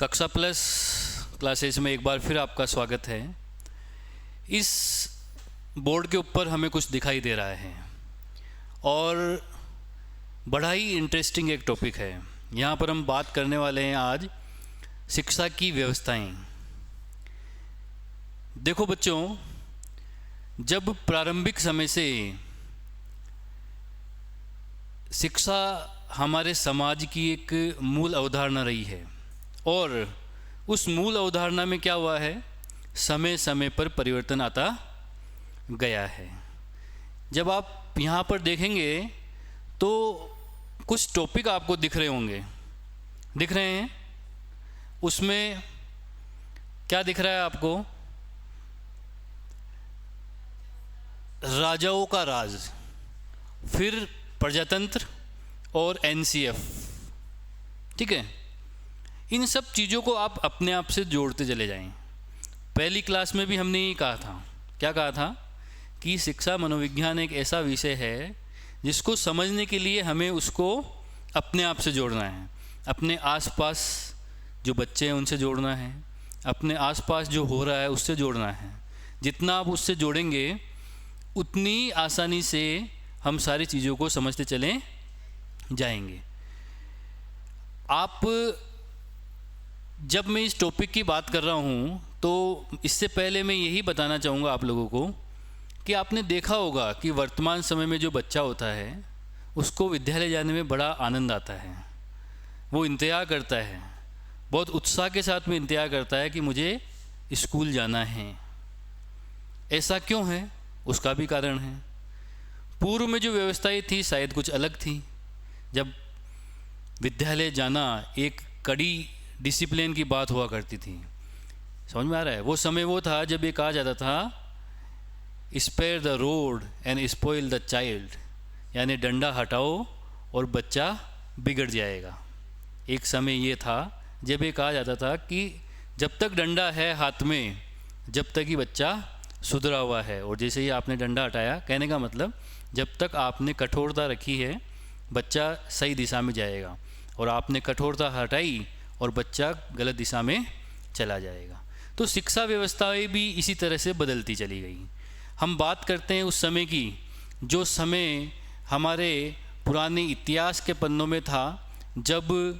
कक्षा plus classes में एक बार फिर आपका स्वागत है। इस बोर्ड के ऊपर हमें कुछ दिखाई दे रहा है और बड़ा ही इंटरेस्टिंग एक टॉपिक है। यहाँ पर हम बात करने वाले हैं आज शिक्षा की व्यवस्थाएं। देखो बच्चों, जब प्रारंभिक समय से शिक्षा हमारे समाज की एक मूल अवधारणा रही है और उस मूल अवधारणा में क्या हुआ है, समय समय पर परिवर्तन आता गया है। जब आप यहाँ पर देखेंगे तो कुछ टॉपिक आपको दिख रहे होंगे, दिख रहे हैं। उसमें क्या दिख रहा है आपको? राजाओं का राज, फिर प्रजातंत्र और एनसीएफ। ठीक है, इन सब चीज़ों को आप अपने आप से जोड़ते चले जाएं। पहली क्लास में भी हमने ये कहा था, क्या कहा था कि शिक्षा मनोविज्ञान एक ऐसा विषय है जिसको समझने के लिए हमें उसको अपने आप से जोड़ना है। अपने आसपास जो बच्चे हैं उनसे जोड़ना है, अपने आसपास जो हो रहा है उससे जोड़ना है। जितना आप उससे जोड़ेंगे उतनी आसानी से हम सारी चीज़ों को समझते चले जाएंगे। आप जब मैं इस टॉपिक की बात कर रहा हूँ तो इससे पहले मैं यही बताना चाहूँगा आप लोगों को कि आपने देखा होगा कि वर्तमान समय में जो बच्चा होता है उसको विद्यालय जाने में बड़ा आनंद आता है। वो इंतज़ार करता है, बहुत उत्साह के साथ में इंतज़ार करता है कि मुझे स्कूल जाना है। ऐसा क्यों है? उसका भी कारण है। पूर्व में जो व्यवस्थाएं थी शायद कुछ अलग थी। जब विद्यालय जाना एक कड़ी डिसिप्लिन की बात हुआ करती थी। समझ में आ रहा है? वो समय वो था जब ये कहा जाता था spare the rod and spoil the child, यानी डंडा हटाओ और बच्चा बिगड़ जाएगा। एक समय ये था जब ये कहा जाता था कि जब तक डंडा है हाथ में जब तक ही बच्चा सुधरा हुआ है, और जैसे ही आपने डंडा हटाया, कहने का मतलब जब तक आपने कठोरता रखी है बच्चा सही दिशा में जाएगा, और आपने कठोरता हटाई और बच्चा गलत दिशा में चला जाएगा। तो शिक्षा व्यवस्थाएं भी इसी तरह से बदलती चली गई। हम बात करते हैं उस समय की, जो समय हमारे पुराने इतिहास के पन्नों में था, जब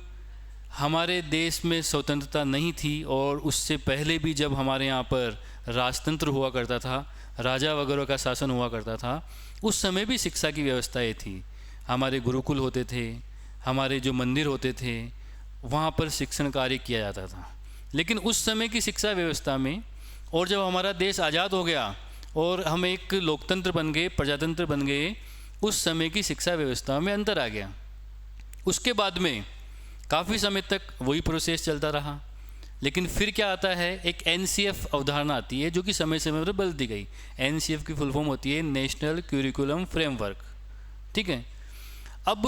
हमारे देश में स्वतंत्रता नहीं थी और उससे पहले भी जब हमारे यहाँ पर राजतंत्र हुआ करता था, राजा वगैरह का शासन हुआ करता था, उस समय भी शिक्षा की व्यवस्थाएं थी। हमारे गुरुकुल होते थे, हमारे जो मंदिर होते थे, वहाँ पर शिक्षण कार्य किया जाता था। लेकिन उस समय की शिक्षा व्यवस्था में, और जब हमारा देश आज़ाद हो गया और हम एक लोकतंत्र बन गए, प्रजातंत्र बन गए, उस समय की शिक्षा व्यवस्था में अंतर आ गया। उसके बाद में काफ़ी समय तक वही प्रोसेस चलता रहा। लेकिन फिर क्या आता है, एक एनसीएफ अवधारणा आती है जो कि समय समय पर बदलती गई। एनसीएफ की फुल फॉर्म होती है नेशनल करिकुलम फ्रेमवर्क। ठीक है, अब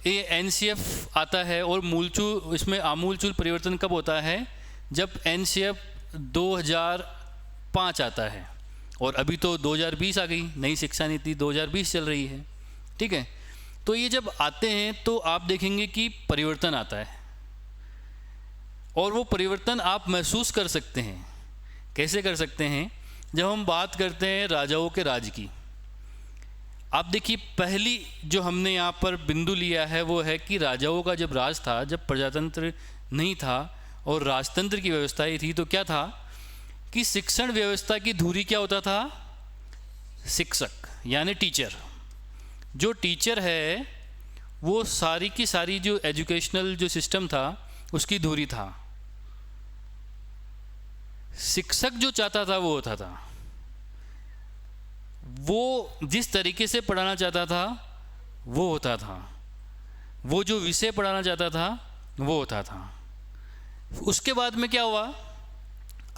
ये एनसीएफ आता है और मूलचूल, इसमें आमूलचूल परिवर्तन कब होता है? जब एनसीएफ 2005 आता है, और अभी तो 2020 आ गई, नई शिक्षा नीति 2020 चल रही है। ठीक है, तो ये जब आते हैं तो आप देखेंगे कि परिवर्तन आता है, और वो परिवर्तन आप महसूस कर सकते हैं। कैसे कर सकते हैं? जब हम बात करते हैं राजाओं के राज की। आप देखिए, पहली जो हमने यहाँ पर बिंदु लिया है वो है कि राजाओं का जब राज था, जब प्रजातंत्र नहीं था और राजतंत्र की व्यवस्थाएं थी, तो क्या था कि शिक्षण व्यवस्था की धुरी क्या होता था? शिक्षक यानी टीचर। जो टीचर है वो सारी की सारी जो एजुकेशनल जो सिस्टम था उसकी धुरी था। शिक्षक जो चाहता था वो होता था, वो जिस तरीके से पढ़ाना चाहता था वो होता था, वो जो विषय पढ़ाना चाहता था वो होता था। उसके बाद में क्या हुआ?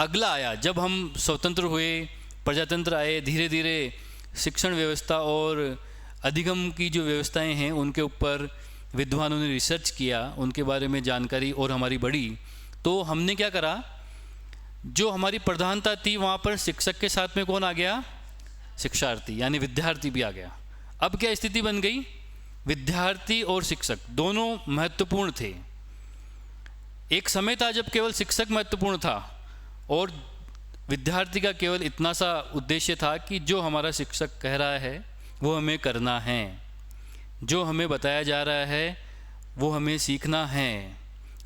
अगला आया, जब हम स्वतंत्र हुए, प्रजातंत्र आए, धीरे धीरे शिक्षण व्यवस्था और अधिगम की जो व्यवस्थाएं हैं उनके ऊपर विद्वानों ने रिसर्च किया, उनके बारे में जानकारी और हमारी बढ़ी। तो हमने क्या करा, जो हमारी प्रधानता थी वहाँ पर शिक्षक के साथ में कौन आ गया? शिक्षार्थी यानी विद्यार्थी भी आ गया। अब क्या स्थिति बन गई? विद्यार्थी और शिक्षक दोनों महत्वपूर्ण थे। एक समय था जब केवल शिक्षक महत्वपूर्ण था और विद्यार्थी का केवल इतना सा उद्देश्य था कि जो हमारा शिक्षक कह रहा है वो हमें करना है, जो हमें बताया जा रहा है वो हमें सीखना है,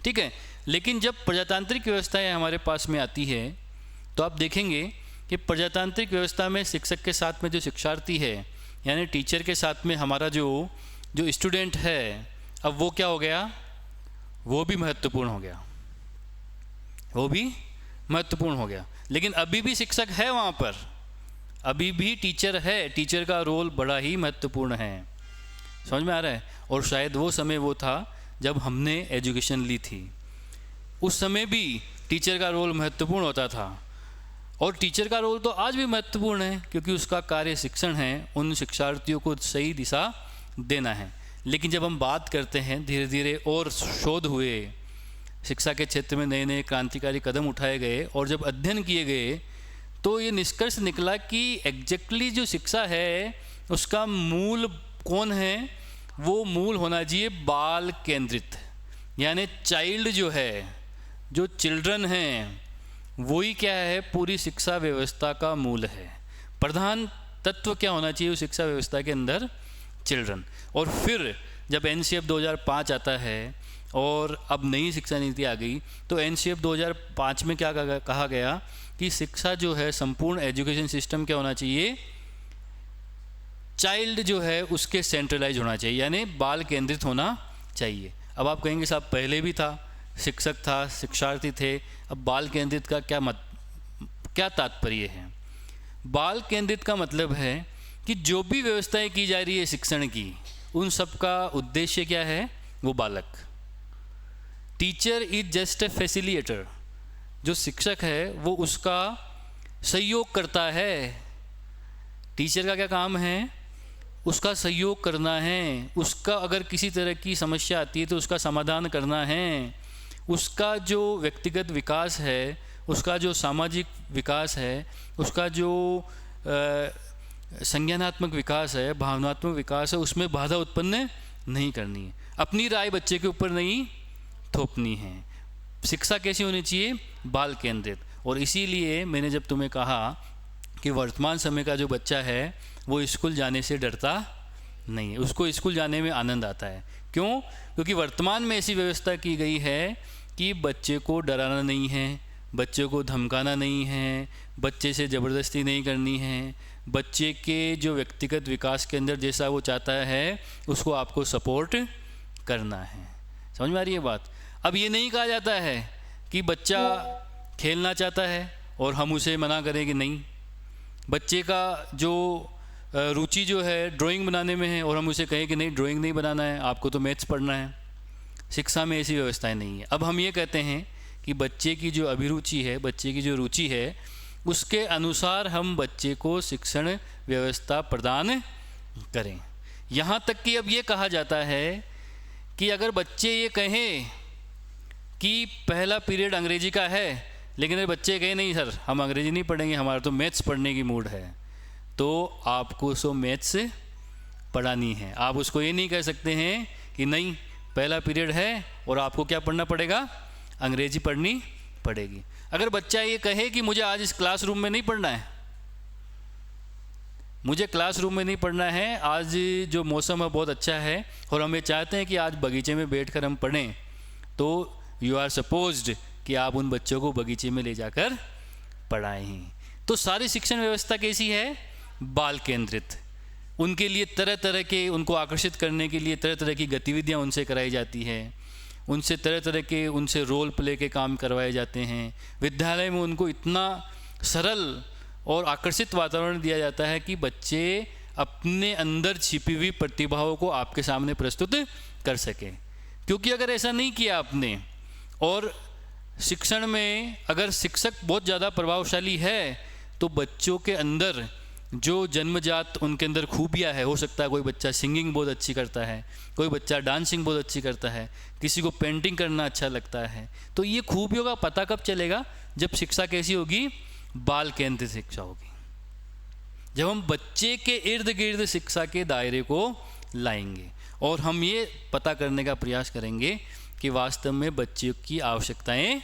ठीक है। लेकिन जब प्रजातांत्रिक व्यवस्थाएं हमारे पास में आती है तो आप देखेंगे कि प्रजातांत्रिक व्यवस्था में शिक्षक के साथ में जो शिक्षार्थी है, यानी टीचर के साथ में हमारा जो स्टूडेंट है, अब वो क्या हो गया, वो भी महत्वपूर्ण हो गया, वो भी महत्वपूर्ण हो गया। लेकिन अभी भी शिक्षक है वहाँ पर, अभी भी टीचर है, टीचर का रोल बड़ा ही महत्वपूर्ण है। समझ में आ रहा है? और शायद वो समय वो था जब हमने एजुकेशन ली थी, उस समय भी टीचर का रोल महत्वपूर्ण होता था और टीचर का रोल तो आज भी महत्वपूर्ण है, क्योंकि उसका कार्य शिक्षण है, उन शिक्षार्थियों को सही दिशा देना है। लेकिन जब हम बात करते हैं, धीरे धीरे और शोध हुए, शिक्षा के क्षेत्र में नए नए क्रांतिकारी कदम उठाए गए और जब अध्ययन किए गए तो ये निष्कर्ष निकला कि एग्जैक्टली जो शिक्षा है उसका मूल कौन है, वो मूल होना चाहिए बाल केंद्रित, यानी चाइल्ड जो है, जो चिल्ड्रन हैं, वही क्या है, पूरी शिक्षा व्यवस्था का मूल है। प्रधान तत्व क्या होना चाहिए उस शिक्षा व्यवस्था के अंदर, चिल्ड्रन। और फिर जब एनसीएफ 2005 आता है और अब नई शिक्षा नीति आ गई, तो एनसीएफ 2005 में क्या कहा गया कि शिक्षा जो है, संपूर्ण एजुकेशन सिस्टम क्या होना चाहिए, चाइल्ड जो है उसके सेंट्रलाइज होना चाहिए, यानी बाल केंद्रित होना चाहिए। अब आप कहेंगे साहब पहले भी था, शिक्षक था, शिक्षार्थी थे, अब बाल केंद्रित का क्या तात्पर्य है? बाल केंद्रित का मतलब है कि जो भी व्यवस्थाएं की जा रही है शिक्षण की, उन सब का उद्देश्य क्या है, वो बालक। Teacher is just a facilitator, जो शिक्षक है वो उसका सहयोग करता है। टीचर का क्या काम है, उसका सहयोग करना है, उसका अगर किसी तरह की समस्या आती है तो उसका समाधान करना है, उसका जो व्यक्तिगत विकास है, उसका जो सामाजिक विकास है, उसका जो संज्ञानात्मक विकास है, भावनात्मक विकास है, उसमें बाधा उत्पन्न नहीं करनी है, अपनी राय बच्चे के ऊपर नहीं थोपनी है। शिक्षा कैसी होनी चाहिए, बाल केंद्रित। और इसीलिए मैंने जब तुम्हें कहा कि वर्तमान समय का जो बच्चा है वो स्कूल जाने से डरता नहीं है, उसको स्कूल जाने में आनंद आता है। क्यों? क्योंकि वर्तमान में ऐसी व्यवस्था की गई है कि बच्चे को डराना नहीं है, बच्चे को धमकाना नहीं है, बच्चे से ज़बरदस्ती नहीं करनी है, बच्चे के जो व्यक्तिगत विकास के अंदर जैसा वो चाहता है उसको आपको सपोर्ट करना है। समझ में आ रही है बात? अब ये नहीं कहा जाता है कि बच्चा खेलना चाहता है और हम उसे मना करें कि नहीं, बच्चे का जो रुचि जो है ड्राइंग बनाने में है और हम उसे कहें कि नहीं ड्राइंग नहीं बनाना है, आपको तो मैथ्स पढ़ना है। शिक्षा में ऐसी व्यवस्थाएं नहीं है। अब हम ये कहते हैं कि बच्चे की जो अभिरुचि है, बच्चे की जो रुचि है, उसके अनुसार हम बच्चे को शिक्षण व्यवस्था प्रदान करें। यहाँ तक कि अब ये कहा जाता है कि अगर बच्चे ये कहें कि पहला पीरियड अंग्रेजी का है, लेकिन अगर बच्चे कहें नहीं सर हम अंग्रेजी नहीं पढ़ेंगे, हमारा तो मैथ्स पढ़ने की मूड है, तो आपको सो मैथ्स पढ़ानी है। आप उसको ये नहीं कह सकते हैं कि नहीं पहला पीरियड है और आपको क्या पढ़ना पड़ेगा, अंग्रेजी पढ़नी पड़ेगी। अगर बच्चा ये कहे कि मुझे आज इस क्लासरूम में नहीं पढ़ना है, मुझे क्लासरूम में नहीं पढ़ना है, आज जो मौसम है बहुत अच्छा है और हम ये चाहते हैं कि आज बगीचे में बैठकर हम पढ़ें, तो यू आर सपोज्ड कि आप उन बच्चों को बगीचे में ले जाकर पढ़ाएं। तो सारी शिक्षण व्यवस्था कैसी है, बाल केंद्रित। उनके लिए तरह तरह के, उनको आकर्षित करने के लिए तरह तरह की गतिविधियां उनसे कराई जाती है, उनसे तरह तरह के उनसे रोल प्ले के काम करवाए जाते हैं। विद्यालय में उनको इतना सरल और आकर्षित वातावरण दिया जाता है कि बच्चे अपने अंदर छिपी हुई प्रतिभाओं को आपके सामने प्रस्तुत कर सकें। क्योंकि अगर ऐसा नहीं किया आपने, और शिक्षण में अगर शिक्षक बहुत ज़्यादा प्रभावशाली है तो बच्चों के अंदर जो जन्मजात उनके अंदर खूबियाँ है, हो सकता है कोई बच्चा सिंगिंग बहुत अच्छी करता है, कोई बच्चा डांसिंग बहुत अच्छी करता है, किसी को पेंटिंग करना अच्छा लगता है, तो ये खूबियों का पता कब चलेगा, जब शिक्षा कैसी होगी, बाल केंद्रित शिक्षा होगी। जब हम बच्चे के इर्द गिर्द शिक्षा के दायरे को लाएंगे और हम ये पता करने का प्रयास करेंगे कि वास्तव में बच्चे की आवश्यकताएं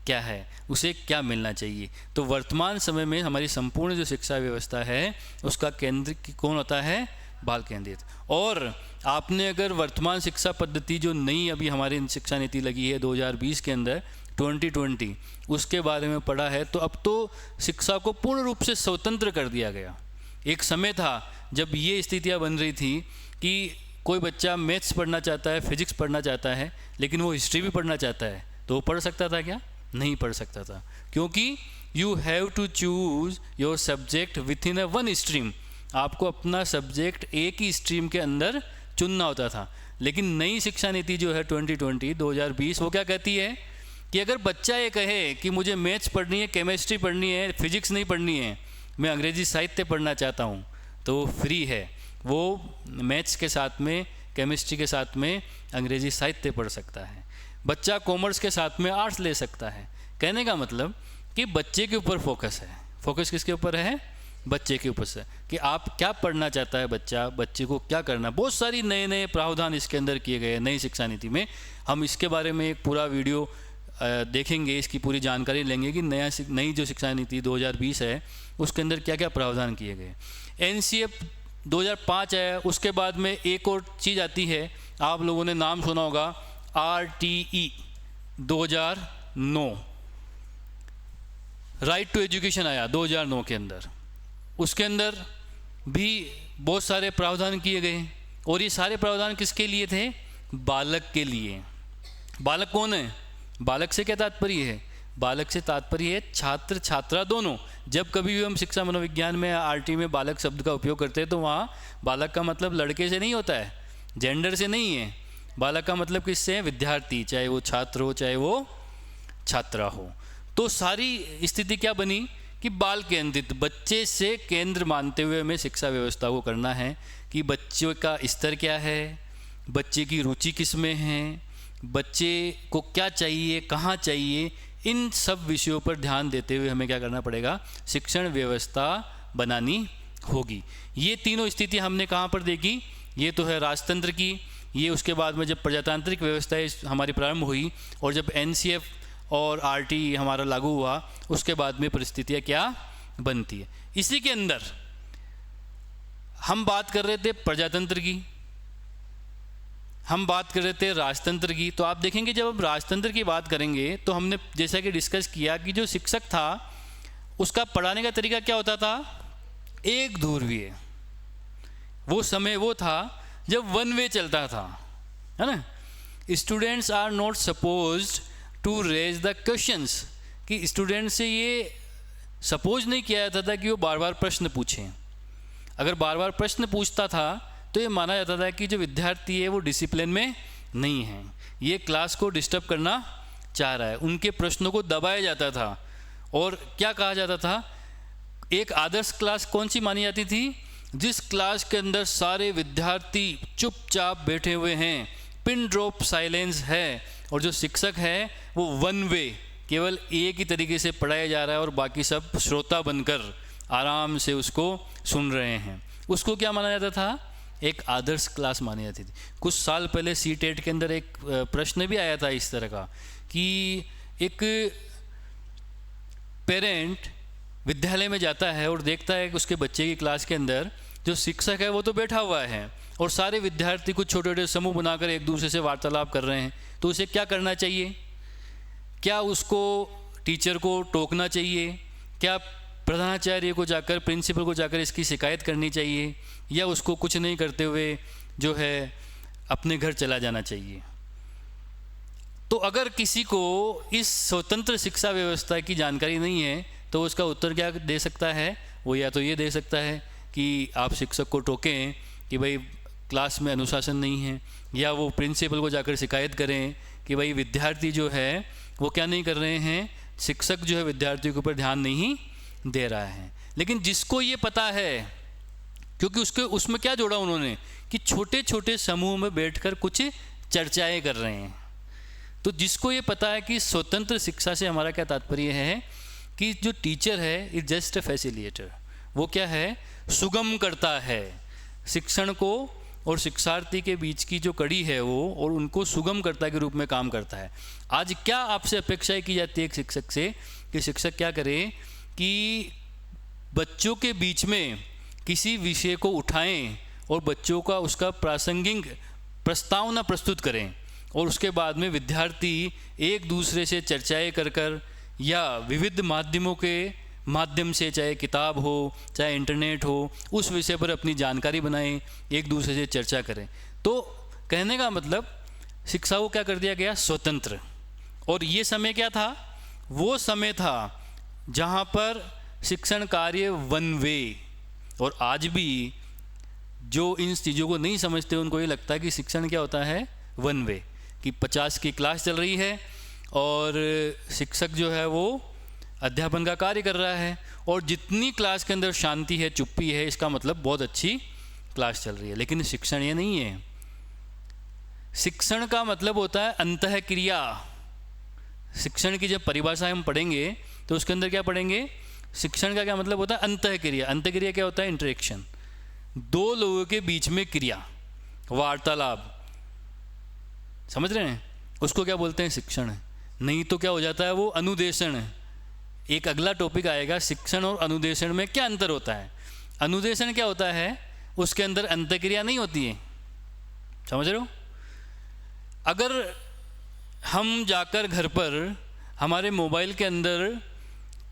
क्या है, उसे क्या मिलना चाहिए। तो वर्तमान समय में हमारी संपूर्ण जो शिक्षा व्यवस्था है उसका केंद्र कौन होता है? बाल केंद्रित। और आपने अगर वर्तमान शिक्षा पद्धति जो नई अभी हमारी शिक्षा नीति लगी है 2020 के अंदर 2020 उसके बारे में पढ़ा है, तो अब तो शिक्षा को पूर्ण रूप से स्वतंत्र कर दिया गया। एक समय था जब ये स्थितियाँ बन रही थी कि कोई बच्चा मैथ्स पढ़ना चाहता है, फिजिक्स पढ़ना चाहता है, लेकिन वो हिस्ट्री भी पढ़ना चाहता है, तो वो पढ़ सकता था क्या? नहीं पढ़ सकता था, क्योंकि you have to choose your subject within a one stream. आपको अपना सब्जेक्ट एक ही स्ट्रीम के अंदर चुनना होता था। लेकिन नई शिक्षा नीति जो है 2020 वो क्या कहती है कि अगर बच्चा ये कहे कि मुझे मैथ्स पढ़नी है, केमिस्ट्री पढ़नी है, फिजिक्स नहीं पढ़नी है, मैं अंग्रेजी साहित्य पढ़ना चाहता हूँ, तो वो फ्री है। वो मैथ्स के साथ में, केमिस्ट्री के साथ में अंग्रेजी साहित्य पढ़ सकता है। बच्चा कॉमर्स के साथ में आर्ट्स ले सकता है। कहने का मतलब कि बच्चे के ऊपर फोकस है। फोकस किसके ऊपर है? बच्चे के ऊपर से, कि आप क्या पढ़ना चाहता है बच्चा, बच्चे को क्या करना। बहुत सारी नए नए प्रावधान इसके अंदर किए गए हैं नई शिक्षा नीति में। हम इसके बारे में एक पूरा वीडियो देखेंगे, इसकी पूरी जानकारी लेंगे कि नई जो शिक्षा नीति 2020 है उसके अंदर क्या क्या प्रावधान किए गए। NCF 2005 है, उसके बाद में एक और चीज़ आती है, आप लोगों ने नाम सुना होगा, RTE 2009, राइट टू एजुकेशन आया 2009 के अंदर। उसके अंदर भी बहुत सारे प्रावधान किए गए, और ये सारे प्रावधान किसके लिए थे? बालक के लिए। बालक कौन है? बालक से क्या तात्पर्य है? बालक से तात्पर्य है छात्र छात्रा दोनों। जब कभी भी हम शिक्षा मनोविज्ञान में RT में बालक शब्द का उपयोग करते हैं तो वहाँ बालक का मतलब लड़के से नहीं होता है, जेंडर से नहीं है। बालक का मतलब किससे है? विद्यार्थी, चाहे वो छात्र हो चाहे वो छात्रा हो। तो सारी स्थिति क्या बनी कि बाल केंद्रित, बच्चे से केंद्र मानते हुए हमें शिक्षा व्यवस्था को करना है कि बच्चों का स्तर क्या है, बच्चे की रुचि किस में है, बच्चे को क्या चाहिए, कहाँ चाहिए, इन सब विषयों पर ध्यान देते हुए हमें क्या करना पड़ेगा? शिक्षण व्यवस्था बनानी होगी। ये तीनों स्थिति हमने कहाँ पर देखी? ये तो है राजतंत्र की, ये उसके बाद में जब प्रजातांत्रिक व्यवस्थाएं हमारी प्रारंभ हुई और जब NCF और RT हमारा लागू हुआ, उसके बाद में परिस्थितियाँ क्या बनती है। इसी के अंदर हम बात कर रहे थे प्रजातंत्र की, हम बात कर रहे थे राजतंत्र की। तो आप देखेंगे जब हम राजतंत्र की बात करेंगे तो हमने जैसा कि डिस्कस किया कि जो शिक्षक था उसका पढ़ाने का तरीका क्या होता था? एक ध्रुवीय। वो समय वो था जब वन वे चलता था, है ना। Students are not supposed to raise the questions, कि स्टूडेंट से ये सपोज नहीं किया जाता था कि वो बार बार प्रश्न पूछें। अगर बार बार प्रश्न पूछता था तो ये माना जाता था कि जो विद्यार्थी है वो डिसिप्लिन में नहीं है, ये क्लास को डिस्टर्ब करना चाह रहा है। उनके प्रश्नों को दबाया जाता था और क्या कहा जाता था? एक आदर्श क्लास कौन सी मानी जाती थी? जिस क्लास के अंदर सारे विद्यार्थी चुपचाप बैठे हुए हैं, पिन ड्रॉप साइलेंस है, और जो शिक्षक है वो वन वे, केवल एक ही तरीके से पढ़ाया जा रहा है और बाकी सब श्रोता बनकर आराम से उसको सुन रहे हैं। उसको क्या माना जाता था? एक आदर्श क्लास मानी जाती थी। कुछ साल पहले CTET के अंदर एक प्रश्न भी आया था इस तरह का कि एक पेरेंट विद्यालय में जाता है और देखता है कि उसके बच्चे की क्लास के अंदर जो शिक्षक है वो तो बैठा हुआ है और सारे विद्यार्थी कुछ छोटे छोटे समूह बनाकर एक दूसरे से वार्तालाप कर रहे हैं। तो उसे क्या करना चाहिए? क्या उसको टीचर को टोकना चाहिए? क्या प्रधानाचार्य को जाकर, प्रिंसिपल को जाकर इसकी शिकायत करनी चाहिए, या उसको कुछ नहीं करते हुए जो है अपने घर चला जाना चाहिए? तो अगर किसी को इस स्वतंत्र शिक्षा व्यवस्था की जानकारी नहीं है तो उसका उत्तर क्या दे सकता है? वो या तो ये दे सकता है कि आप शिक्षक को टोकें कि भाई क्लास में अनुशासन नहीं है, या वो प्रिंसिपल को जाकर शिकायत करें कि भाई विद्यार्थी जो है वो क्या नहीं कर रहे हैं, शिक्षक जो है विद्यार्थियों के ऊपर ध्यान नहीं दे रहा है। लेकिन जिसको ये पता है, क्योंकि उसमें क्या जोड़ा उन्होंने कि छोटे छोटे समूह में बैठकर कुछ चर्चाएं कर रहे हैं, तो जिसको ये पता है कि स्वतंत्र शिक्षा से हमारा क्या तात्पर्य है कि जो टीचर है इज जस्ट अ फैसिलिटेटर, वो क्या है? सुगम करता है शिक्षण को और शिक्षार्थी के बीच की जो कड़ी है वो, और उनको सुगमकर्ता के रूप में काम करता है। आज क्या आपसे अपेक्षाएं की जाती है एक शिक्षक से, कि शिक्षक क्या करे कि बच्चों के बीच में किसी विषय को उठाएं और बच्चों का उसका प्रासंगिक प्रस्तावना प्रस्तुत करें, और उसके बाद में विद्यार्थी एक दूसरे से चर्चाएं कर या विविध माध्यमों के माध्यम से, चाहे किताब हो चाहे इंटरनेट हो, उस विषय पर अपनी जानकारी बनाएं, एक दूसरे से चर्चा करें। तो कहने का मतलब शिक्षा को क्या कर दिया गया, स्वतंत्र। और ये समय क्या था, वो समय था जहाँ पर शिक्षण कार्य वन वे। और आज भी जो इन चीज़ों को नहीं समझते उनको ये लगता है कि शिक्षण क्या होता है, वन वे, कि 50 की क्लास चल रही है और शिक्षक जो है वो अध्यापन का कार्य कर रहा है, और जितनी क्लास के अंदर शांति है, चुप्पी है, इसका मतलब बहुत अच्छी क्लास चल रही है। लेकिन शिक्षण ये नहीं है। शिक्षण का मतलब होता है अंतःक्रिया। शिक्षण की जब परिभाषा हम पढ़ेंगे तो उसके अंदर क्या पढ़ेंगे, शिक्षण का क्या मतलब होता है, अंतःक्रिया। अंतःक्रिया क्या होता है, इंटरेक्शन, दो लोगों के बीच में क्रिया, वार्तालाप, समझ रहे हैं, उसको क्या बोलते हैं, शिक्षण। नहीं तो क्या हो जाता है वो, अनुदेशन। एक अगला टॉपिक आएगा, शिक्षण और अनुदेशन में क्या अंतर होता है। अनुदेशन क्या होता है, उसके अंदर अंतःक्रिया नहीं होती है, समझ रहे हो। अगर हम जाकर घर पर हमारे मोबाइल के अंदर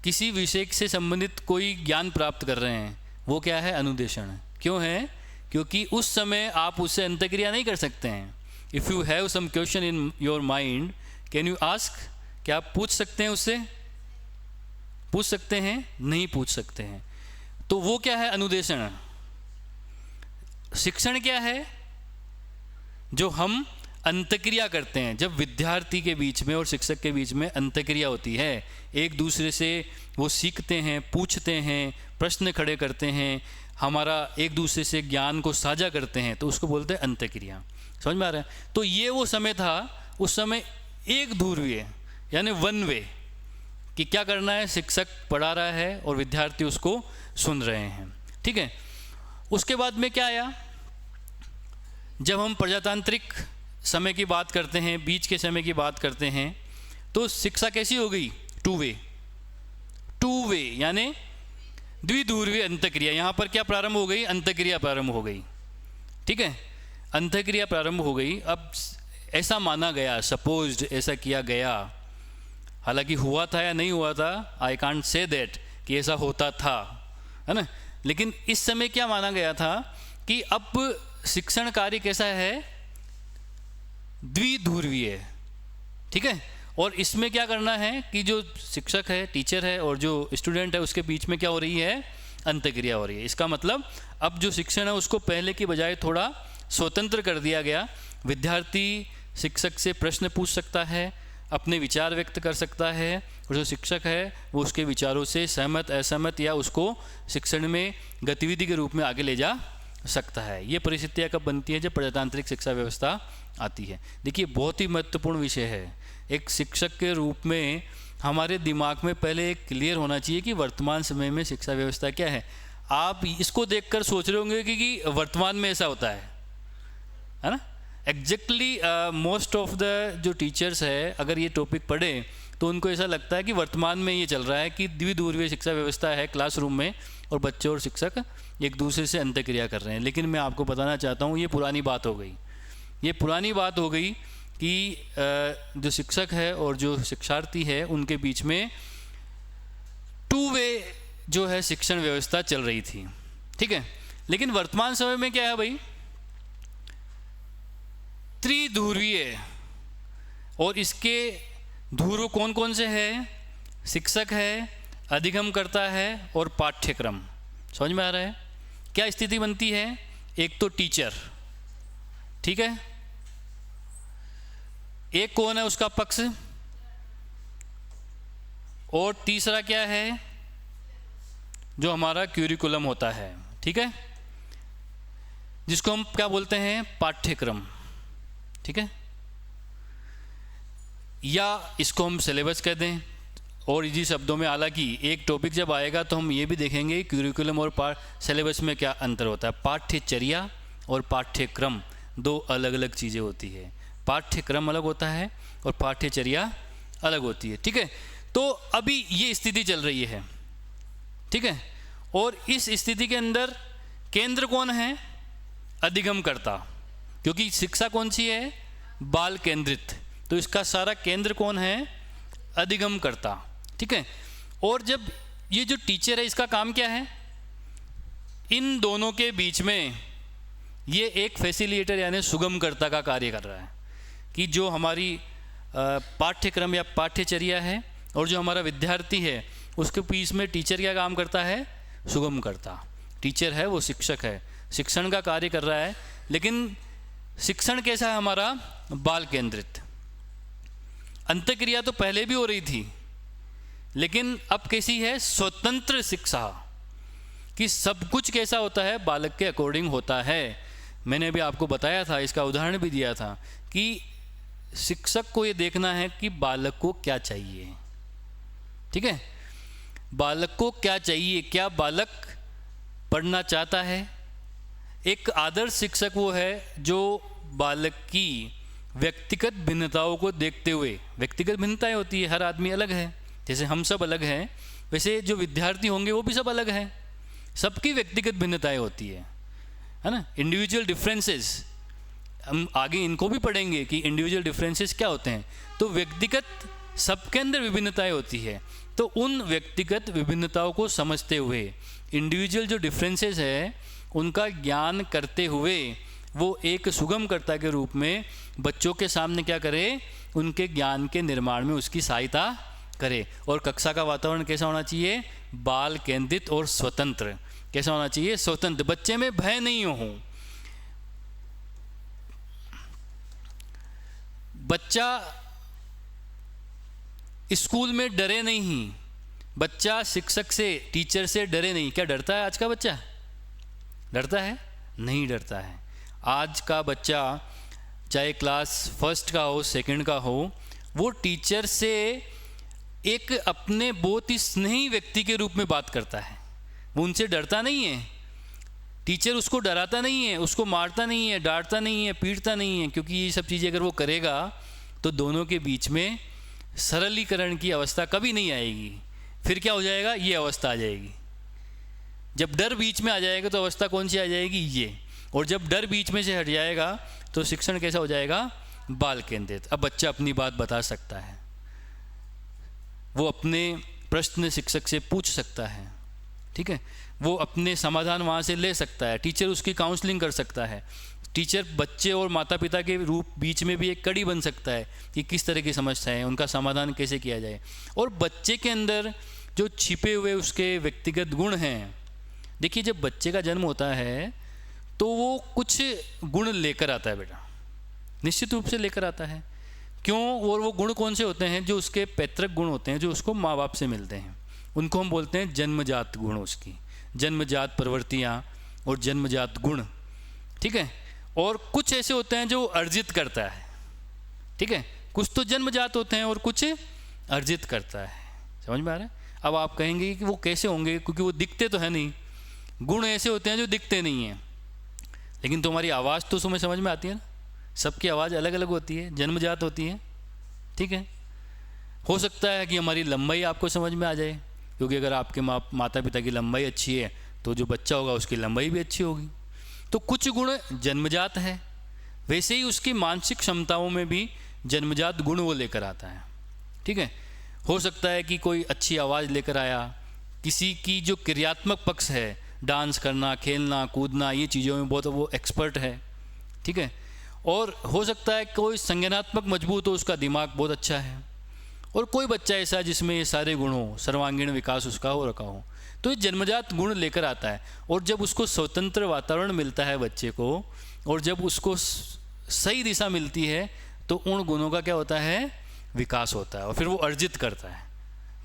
किसी विषय से संबंधित कोई ज्ञान प्राप्त कर रहे हैं, वो क्या है, अनुदेशन। क्यों है, क्योंकि उस समय आप उससे अंतःक्रिया नहीं कर सकते हैं। If you have some question in your mind, can you ask, क्या आप पूछ सकते हैं उससे, पूछ सकते हैं, नहीं पूछ सकते हैं। तो वो क्या है, अनुदेशन। शिक्षण क्या है, जो हम अंतःक्रिया करते हैं, जब विद्यार्थी के बीच में और शिक्षक के बीच में अंतःक्रिया होती है, एक दूसरे से वो सीखते हैं, पूछते हैं, प्रश्न खड़े करते हैं, हमारा एक दूसरे से ज्ञान को साझा करते हैं, तो उसको बोलते हैं अंतःक्रिया। समझ में आ रहा है। तो ये वो समय था, उस समय एक ध्रुवीय यानी वन वे, कि क्या करना है, शिक्षक पढ़ा रहा है और विद्यार्थी उसको सुन रहे हैं, ठीक है। उसके बाद में क्या आया, जब हम प्रजातांत्रिक समय की बात करते हैं, बीच के समय की बात करते हैं, तो शिक्षा कैसी हो गई, टू वे यानी द्विध्रुवीय अंतःक्रिया। यहाँ पर क्या प्रारंभ हो गई, अंतःक्रिया प्रारंभ हो गई, ठीक है, अंतःक्रिया प्रारंभ हो गई। अब ऐसा माना गया, सपोज्ड, ऐसा किया गया, हालांकि हुआ था या नहीं हुआ था, आई कांट से दैट कि ऐसा होता था, है ना। लेकिन इस समय क्या माना गया था कि अब शिक्षण कार्य कैसा है, द्विध्रुवीय, ठीक है। और इसमें क्या करना है कि जो शिक्षक है, टीचर है, और जो स्टूडेंट है, उसके बीच में क्या हो रही है, अंतःक्रिया हो रही है। इसका मतलब अब जो शिक्षण है उसको पहले की बजाय थोड़ा स्वतंत्र कर दिया गया। विद्यार्थी शिक्षक से प्रश्न पूछ सकता है, अपने विचार व्यक्त कर सकता है, और जो शिक्षक है वो उसके विचारों से सहमत, असहमत या उसको शिक्षण में गतिविधि के रूप में आगे ले जा सकता है। ये परिस्थितियाँ कब बनती है, जब प्रजातांत्रिक शिक्षा व्यवस्था आती है। देखिए, बहुत ही महत्वपूर्ण विषय है। एक शिक्षक के रूप में हमारे दिमाग में पहले एक क्लियर होना चाहिए कि वर्तमान समय में शिक्षा व्यवस्था क्या है। आप इसको देखकर सोच रहे होंगे कि वर्तमान में ऐसा होता है ना। एग्जैक्टली मोस्ट ऑफ द जो टीचर्स है, अगर ये टॉपिक पढ़े तो उनको ऐसा लगता है कि वर्तमान में ये चल रहा है कि द्विध्रुवीय शिक्षा व्यवस्था है क्लासरूम में, और बच्चे और शिक्षक एक दूसरे से अंतःक्रिया कर रहे हैं। लेकिन मैं आपको बताना चाहता हूँ, ये पुरानी बात हो गई। ये पुरानी बात हो गई कि जो शिक्षक है और जो शिक्षार्थी है उनके बीच में टू वे जो है शिक्षण व्यवस्था चल रही थी, ठीक है। लेकिन वर्तमान समय में क्या है भाई, त्रिध्रुवीय। और इसके ध्रुव कौन कौन से हैं, शिक्षक है, अधिगमकर्ता है और पाठ्यक्रम। समझ में आ रहा है क्या स्थिति बनती है। एक तो टीचर, ठीक है, एक कौन है उसका पक्ष, और तीसरा क्या है, जो हमारा क्यूरिकुलम होता है, ठीक है, जिसको हम क्या बोलते हैं, पाठ्यक्रम, ठीक है, या इसको हम सिलेबस कह दें। और इसी शब्दों में, हालांकि एक टॉपिक जब आएगा तो हम ये भी देखेंगे क्यूरिकुलम और सिलेबस में क्या अंतर होता है। पाठ्यचर्या और पाठ्यक्रम दो अलग अलग चीज़ें होती है। पाठ्यक्रम अलग होता है और पाठ्यचर्या अलग होती है। ठीक है, तो अभी ये स्थिति चल रही है। ठीक है, और इस स्थिति के अंदर केंद्र कौन है? अधिगमकर्ता, क्योंकि शिक्षा कौन सी है? बाल केंद्रित। तो इसका सारा केंद्र कौन है? अधिगमकर्ता। ठीक है, और जब ये जो टीचर है इसका काम क्या है? इन दोनों के बीच में ये एक फैसिलिटेटर यानी सुगमकर्ता का कार्य कर रहा है कि जो हमारी पाठ्यक्रम या पाठ्यचर्या है और जो हमारा विद्यार्थी है उसके बीच में टीचर क्या काम करता है? सुगमकर्ता। टीचर है वो शिक्षक है, शिक्षण का कार्य कर रहा है, लेकिन शिक्षण कैसा है हमारा? बाल केंद्रित। अंतःक्रिया तो पहले भी हो रही थी, लेकिन अब कैसी है? स्वतंत्र शिक्षा, कि सब कुछ कैसा होता है? बालक के अकॉर्डिंग होता है। मैंने अभी आपको बताया था, इसका उदाहरण भी दिया था कि शिक्षक को ये देखना है कि बालक को क्या चाहिए। ठीक है, बालक को क्या चाहिए, क्या बालक पढ़ना चाहता है। एक आदर्श शिक्षक वो है जो बालक की व्यक्तिगत भिन्नताओं को देखते हुए, व्यक्तिगत भिन्नताएं होती है, हर आदमी अलग है, जैसे हम सब अलग हैं वैसे जो विद्यार्थी होंगे वो भी सब अलग हैं, सबकी व्यक्तिगत भिन्नताएं होती है ना, इंडिविजुअल डिफरेंसेस। हम आगे इनको भी पढ़ेंगे कि इंडिविजुअल डिफरेंसेस क्या होते हैं। तो व्यक्तिगत सबके अंदर विभिन्नताएं होती है, तो उन व्यक्तिगत विभिन्नताओं को समझते हुए इंडिविजुअल जो डिफरेंसेस है उनका ज्ञान करते हुए वो एक सुगमकर्ता के रूप में बच्चों के सामने क्या करे? उनके ज्ञान के निर्माण में उसकी सहायता करे। और कक्षा का वातावरण कैसा होना चाहिए? बाल केंद्रित और स्वतंत्र। कैसा होना चाहिए? स्वतंत्र। बच्चे में भय नहीं हो, बच्चा स्कूल में डरे नहीं, बच्चा शिक्षक से, टीचर से डरे नहीं। क्या डरता है आज का बच्चा? डरता है? नहीं डरता है। आज का बच्चा चाहे क्लास फर्स्ट का हो, सेकंड का हो, वो टीचर से एक अपने बहुत ही स्नेही व्यक्ति के रूप में बात करता है। वो उनसे डरता नहीं है, टीचर उसको डराता नहीं है, उसको मारता नहीं है, डांटता नहीं है, पीटता नहीं है, क्योंकि ये सब चीज़ें अगर वो करेगा तो दोनों के बीच में सरलीकरण की अवस्था कभी नहीं आएगी। फिर क्या हो जाएगा? ये अवस्था आ जाएगी। जब डर बीच में आ जाएगा तो अवस्था कौन सी आ जाएगी? ये। और जब डर बीच में से हट जाएगा तो शिक्षण कैसा हो जाएगा? बाल केंद्रित। अब बच्चा अपनी बात बता सकता है, वो अपने प्रश्न शिक्षक से पूछ सकता है। ठीक है, वो अपने समाधान वहाँ से ले सकता है, टीचर उसकी काउंसलिंग कर सकता है। टीचर बच्चे और माता पिता के रूप बीच में भी एक कड़ी बन सकता है कि किस तरह की समस्या है, उनका समाधान कैसे किया जाए। और बच्चे के अंदर जो छिपे हुए उसके व्यक्तिगत गुण हैं, देखिए जब बच्चे का जन्म होता है तो वो कुछ गुण लेकर आता है बेटा, निश्चित रूप से लेकर आता है। क्यों? और वो गुण कौन से होते हैं? जो उसके पैतृक गुण होते हैं, जो उसको माँ बाप से मिलते हैं, उनको हम बोलते हैं जन्मजात गुण। उसकी जन्मजात प्रवृत्तियाँ और जन्मजात गुण। ठीक है, और कुछ ऐसे होते हैं जो अर्जित करता है। ठीक है, कुछ तो जन्मजात होते हैं और कुछ अर्जित करता है। समझ में आ रहा है? अब आप कहेंगे कि वो कैसे होंगे, क्योंकि वो दिखते तो है नहीं। गुण ऐसे होते हैं जो दिखते नहीं हैं, लेकिन तुम्हारी आवाज़ तो तुम्हें समझ में आती है ना। सबकी आवाज़ अलग अलग होती है, जन्मजात होती है। ठीक है, हो सकता है कि हमारी लंबाई आपको समझ में आ जाए, क्योंकि अगर आपके माता पिता की लंबाई अच्छी है तो जो बच्चा होगा उसकी लंबाई भी अच्छी होगी। तो कुछ गुण जन्मजात है, वैसे ही उसकी मानसिक क्षमताओं में भी जन्मजात गुण वो लेकर आता है। ठीक है, हो सकता है कि कोई अच्छी आवाज़ लेकर आया, किसी की जो क्रियात्मक पक्ष है, डांस करना, खेलना, कूदना, ये चीज़ों में बहुत वो एक्सपर्ट है। ठीक है, और हो सकता है कोई संज्ञानात्मक मजबूत हो, उसका दिमाग बहुत अच्छा है। और कोई बच्चा ऐसा है जिसमें ये सारे गुण हो, सर्वांगीण विकास उसका हो रखा हो, तो ये जन्मजात गुण लेकर आता है। और जब उसको स्वतंत्र वातावरण मिलता है बच्चे को, और जब उसको सही दिशा मिलती है, तो उन गुणों का क्या होता है? विकास होता है। और फिर वो अर्जित करता है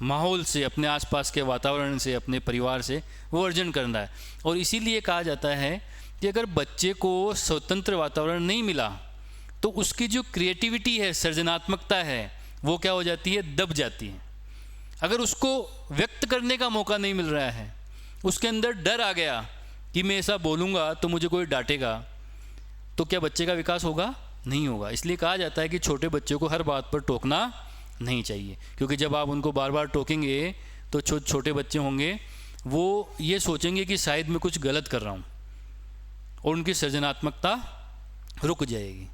माहौल से, अपने आसपास के वातावरण से, अपने परिवार से वो अर्जन करना है। और इसीलिए कहा जाता है कि अगर बच्चे को स्वतंत्र वातावरण नहीं मिला तो उसकी जो क्रिएटिविटी है, सृजनात्मकता है, वो क्या हो जाती है? दब जाती है। अगर उसको व्यक्त करने का मौका नहीं मिल रहा है, उसके अंदर डर आ गया कि मैं ऐसा बोलूँगा तो मुझे कोई डांटेगा, तो क्या बच्चे का विकास होगा? नहीं होगा। इसलिए कहा जाता है कि छोटे बच्चों को हर बात पर टोकना नहीं चाहिए, क्योंकि जब आप उनको बार बार टोकेंगे तो छोटे बच्चे होंगे वो ये सोचेंगे कि शायद मैं कुछ गलत कर रहा हूँ और उनकी सृजनात्मकता रुक जाएगी।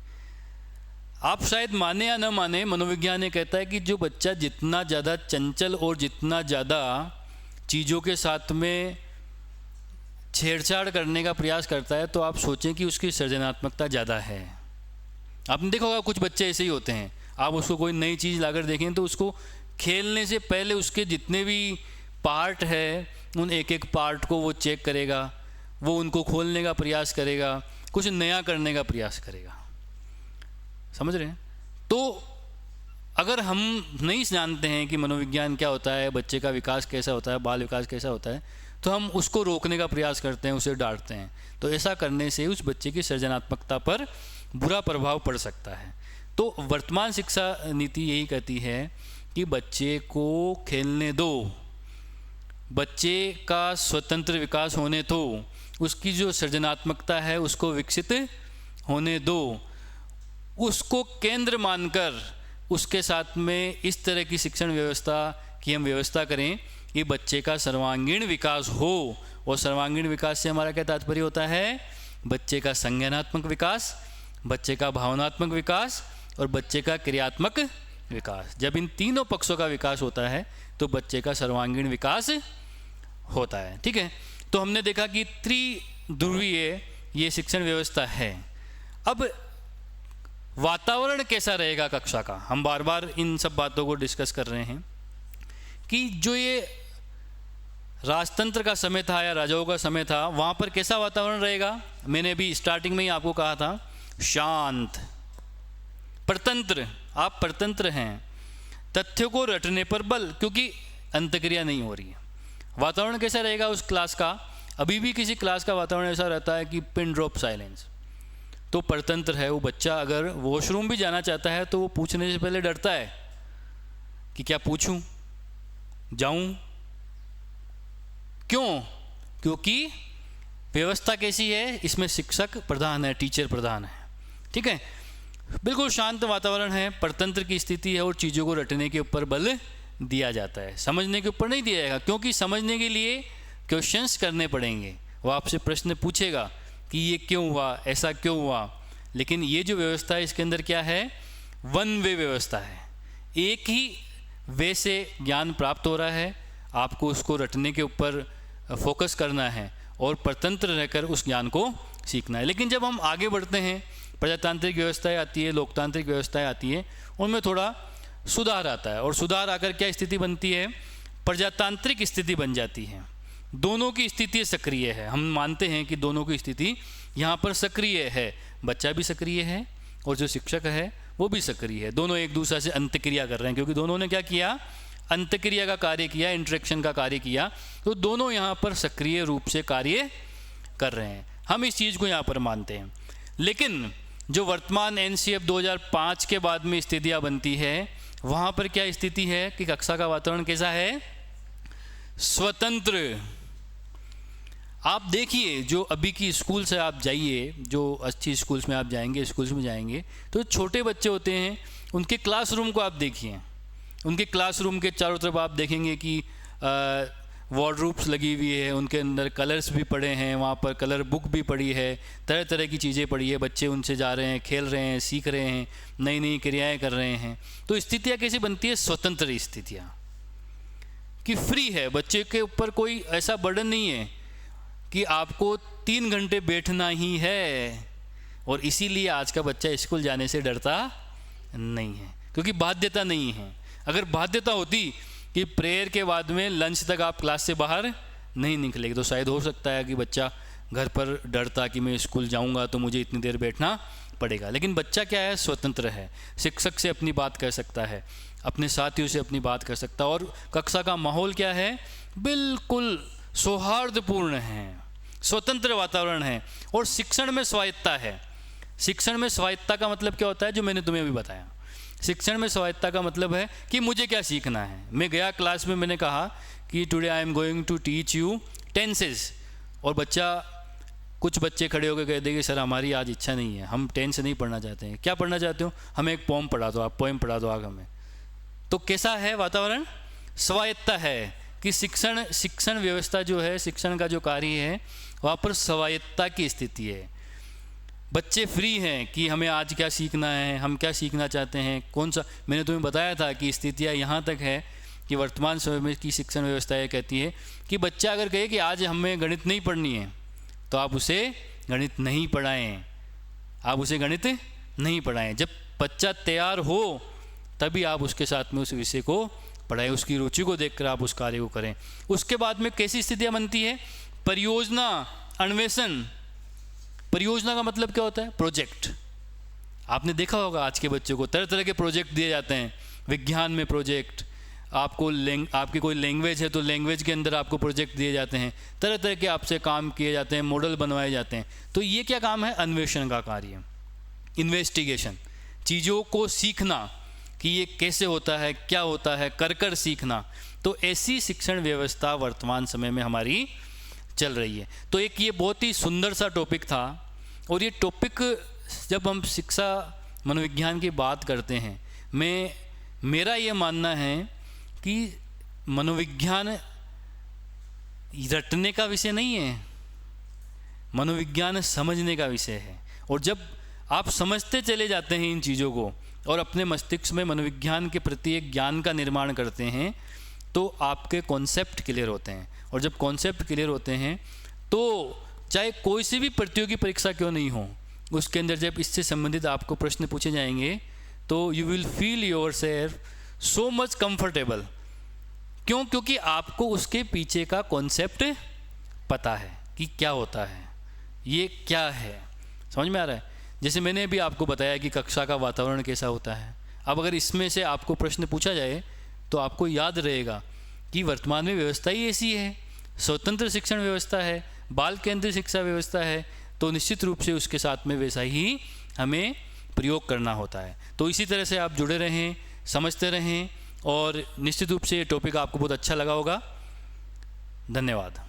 आप शायद माने या न माने, मनोविज्ञान ये कहता है कि जो बच्चा जितना ज़्यादा चंचल और जितना ज़्यादा चीज़ों के साथ में छेड़छाड़ करने का प्रयास करता है, तो आप सोचें कि उसकी सृजनात्मकता ज़्यादा है। आपने देखा होगा कुछ बच्चे ऐसे ही होते हैं, आप उसको कोई नई चीज़ लाकर देखें तो उसको खेलने से पहले उसके जितने भी पार्ट है उन एक एक पार्ट को वो चेक करेगा, वो उनको खोलने का प्रयास करेगा, कुछ नया करने का प्रयास करेगा। समझ रहे हैं? तो अगर हम नहीं जानते हैं कि मनोविज्ञान क्या होता है, बच्चे का विकास कैसा होता है, बाल विकास कैसा होता है, तो हम उसको रोकने का प्रयास करते हैं, उसे डांटते हैं। तो ऐसा करने से उस बच्चे की सृजनात्मकता पर बुरा प्रभाव पड़ सकता है। तो वर्तमान शिक्षा नीति यही कहती है कि बच्चे को खेलने दो, बच्चे का स्वतंत्र विकास होने दो, उसकी जो सृजनात्मकता है उसको विकसित होने दो, उसको केंद्र मानकर उसके साथ में इस तरह की शिक्षण व्यवस्था की हम व्यवस्था करें कि बच्चे का सर्वांगीण विकास हो। और सर्वांगीण विकास से हमारा क्या तात्पर्य होता है? बच्चे का संज्ञानात्मक विकास, बच्चे का भावनात्मक विकास और बच्चे का क्रियात्मक विकास। जब इन तीनों पक्षों का विकास होता है तो बच्चे का सर्वांगीण विकास होता है। ठीक है, तो हमने देखा कि त्रिध्रुवीय ये शिक्षण व्यवस्था है। अब वातावरण कैसा रहेगा कक्षा का, हम बार बार इन सब बातों को डिस्कस कर रहे हैं कि जो ये राजतंत्र का समय था या राजाओं का समय था, वहाँ पर कैसा वातावरण रहेगा? मैंने अभी स्टार्टिंग में ही आपको कहा था, शांत, परतंत्र। आप परतंत्र हैं, तथ्यों को रटने पर बल, क्योंकि अंतक्रिया नहीं हो रही है। वातावरण कैसा रहेगा उस क्लास का? अभी भी किसी क्लास का वातावरण ऐसा रहता है कि पिन ड्रॉप साइलेंस। तो परतंत्र है वो बच्चा, अगर वॉशरूम भी जाना चाहता है तो वो पूछने से पहले डरता है कि क्या पूछूं, जाऊं। क्यों? क्योंकि व्यवस्था कैसी है, इसमें शिक्षक प्रधान है, टीचर प्रधान है। ठीक है, बिल्कुल शांत वातावरण है, परतंत्र की स्थिति है और चीज़ों को रटने के ऊपर बल दिया जाता है, समझने के ऊपर नहीं दिया जाएगा। क्योंकि समझने के लिए क्वेश्चंस करने पड़ेंगे, वो आपसे प्रश्न पूछेगा कि ये क्यों हुआ, ऐसा क्यों हुआ। लेकिन ये जो व्यवस्था है इसके अंदर क्या है? वन वे व्यवस्था है, एक ही वे से ज्ञान प्राप्त हो रहा है, आपको उसको रटने के ऊपर फोकस करना है और परतंत्र रहकर उस ज्ञान को सीखना है। लेकिन जब हम आगे बढ़ते हैं, प्रजातांत्रिक व्यवस्थाएं आती है, लोकतांत्रिक व्यवस्थाएं आती है, उनमें थोड़ा सुधार आता है। और सुधार आकर क्या स्थिति बनती है? प्रजातांत्रिक स्थिति बन जाती है। दोनों की स्थिति सक्रिय है, हम मानते हैं कि दोनों की स्थिति यहाँ पर सक्रिय है, बच्चा भी सक्रिय है और जो शिक्षक है वो भी सक्रिय है। दोनों एक दूसरे से अंतक्रिया कर रहे हैं, क्योंकि दोनों ने क्या किया? अंतक्रिया का कार्य किया, इंटरेक्शन का कार्य किया। तो दोनों यहाँ पर सक्रिय रूप से कार्य कर रहे हैं, हम इस चीज़ को यहाँ पर मानते हैं। लेकिन जो वर्तमान NCF 2005 के बाद में स्थितियाँ बनती है, वहाँ पर क्या स्थिति है कि कक्षा का वातावरण कैसा है? स्वतंत्र। आप देखिए, जो अभी की स्कूल से आप जाइए, जो अच्छी स्कूल्स में आप जाएंगे, स्कूल्स में जाएंगे तो छोटे बच्चे होते हैं, उनके क्लासरूम को आप देखिए। उनके क्लासरूम के चारों तरफ आप देखेंगे कि वार्डरोब्स लगी हुई है, उनके अंदर कलर्स भी पड़े हैं, वहाँ पर कलर बुक भी पड़ी है, तरह तरह की चीज़ें पड़ी है, बच्चे उनसे जा रहे हैं, खेल रहे हैं, सीख रहे हैं, नई नई क्रियाएँ कर रहे हैं। तो स्थितियाँ कैसी बनती है? स्वतंत्र स्थितियाँ, कि फ्री है, बच्चे के ऊपर कोई ऐसा बर्डन नहीं है कि आपको 3 घंटे बैठना ही है। और इसीलिए आज का बच्चा स्कूल जाने से डरता नहीं है, क्योंकि बाध्यता नहीं है। अगर बाध्यता होती कि प्रेयर के बाद में लंच तक आप क्लास से बाहर नहीं निकलेंगे, तो शायद हो सकता है कि बच्चा घर पर डरता कि मैं स्कूल जाऊंगा तो मुझे इतनी देर बैठना पड़ेगा। लेकिन बच्चा क्या है? स्वतंत्र है, शिक्षक से अपनी बात कर सकता है, अपने साथियों से अपनी बात कर सकता है। और कक्षा का माहौल क्या है? बिल्कुल सौहार्दपूर्ण है, स्वतंत्र वातावरण है और शिक्षण में स्वायत्ता है। शिक्षण में स्वायत्ता का मतलब क्या होता है? जो मैंने तुम्हें अभी बताया। शिक्षण में स्वायत्ता का मतलब है कि मुझे क्या सीखना है। मैं गया क्लास में, मैंने कहा कि today I am going to teach you tenses, और बच्चा कुछ बच्चे खड़े होकर कह देंगे सर हमारी आज इच्छा नहीं है, हम 10 से नहीं पढ़ना चाहते हैं। क्या पढ़ना चाहते हो? हमें एक पोम पढ़ा दो, आप पोएम पढ़ा दो आगे हमें। तो कैसा है वातावरण? स्वायत्ता है कि शिक्षण व्यवस्था जो है, शिक्षण का जो कार्य है वहाँ पर स्वायत्ता की स्थिति है। बच्चे फ्री हैं कि हमें आज क्या सीखना है, हम क्या सीखना चाहते हैं, कौन सा। मैंने तुम्हें बताया था कि स्थितियाँ यहाँ तक है कि वर्तमान समय में की शिक्षण व्यवस्था ये कहती है कि बच्चा अगर कहे कि आज हमें गणित नहीं पढ़नी है तो आप उसे गणित नहीं पढ़ाएं, आप उसे गणित नहीं पढ़ाएं। जब बच्चा तैयार हो तभी आप उसके साथ में उस विषय को पढ़ाएं, उसकी रुचि को देखकर आप उस कार्य को करें। उसके बाद में कैसी स्थितियाँ बनती है? परियोजना, अन्वेषण। परियोजना का मतलब क्या होता है? प्रोजेक्ट। आपने देखा होगा आज के बच्चों को तरह तरह के प्रोजेक्ट दिए जाते हैं। विज्ञान में प्रोजेक्ट, आपको आपकी कोई लैंग्वेज है तो लैंग्वेज के अंदर आपको प्रोजेक्ट दिए जाते हैं, तरह तरह के आपसे काम किए जाते हैं, मॉडल बनवाए जाते हैं। तो ये क्या काम है? अन्वेषण का कार्य, इन्वेस्टिगेशन, चीज़ों को सीखना कि ये कैसे होता है, क्या होता है, कर कर सीखना। तो ऐसी शिक्षण व्यवस्था वर्तमान समय में हमारी चल रही है। तो एक ये बहुत ही सुंदर सा टॉपिक था, और ये टॉपिक जब हम शिक्षा मनोविज्ञान की बात करते हैं, मेरा ये मानना है कि मनोविज्ञान रटने का विषय नहीं है, मनोविज्ञान समझने का विषय है। और जब आप समझते चले जाते हैं इन चीज़ों को और अपने मस्तिष्क में मनोविज्ञान के प्रति एक ज्ञान का निर्माण करते हैं तो आपके कॉन्सेप्ट क्लियर होते हैं। और जब कॉन्सेप्ट क्लियर होते हैं तो चाहे कोई सी भी प्रतियोगी परीक्षा क्यों नहीं हो, उसके अंदर जब इससे संबंधित आपको प्रश्न पूछे जाएंगे तो you will feel your self so much comfortable. क्यों? क्योंकि आपको उसके पीछे का कॉन्सेप्ट पता है कि क्या होता है, ये क्या है, समझ में आ रहा है। जैसे मैंने अभी आपको बताया कि कक्षा का वातावरण कैसा होता है। अब अगर इसमें से आपको प्रश्न पूछा जाए तो आपको याद रहेगा कि वर्तमान में व्यवस्था ही ऐसी है, स्वतंत्र शिक्षण व्यवस्था है, बाल केंद्रित शिक्षा व्यवस्था है, तो निश्चित रूप से उसके साथ में वैसा ही हमें प्रयोग करना होता है। तो इसी तरह से आप जुड़े रहें, समझते रहें, और निश्चित रूप से ये टॉपिक आपको बहुत अच्छा लगा होगा। धन्यवाद।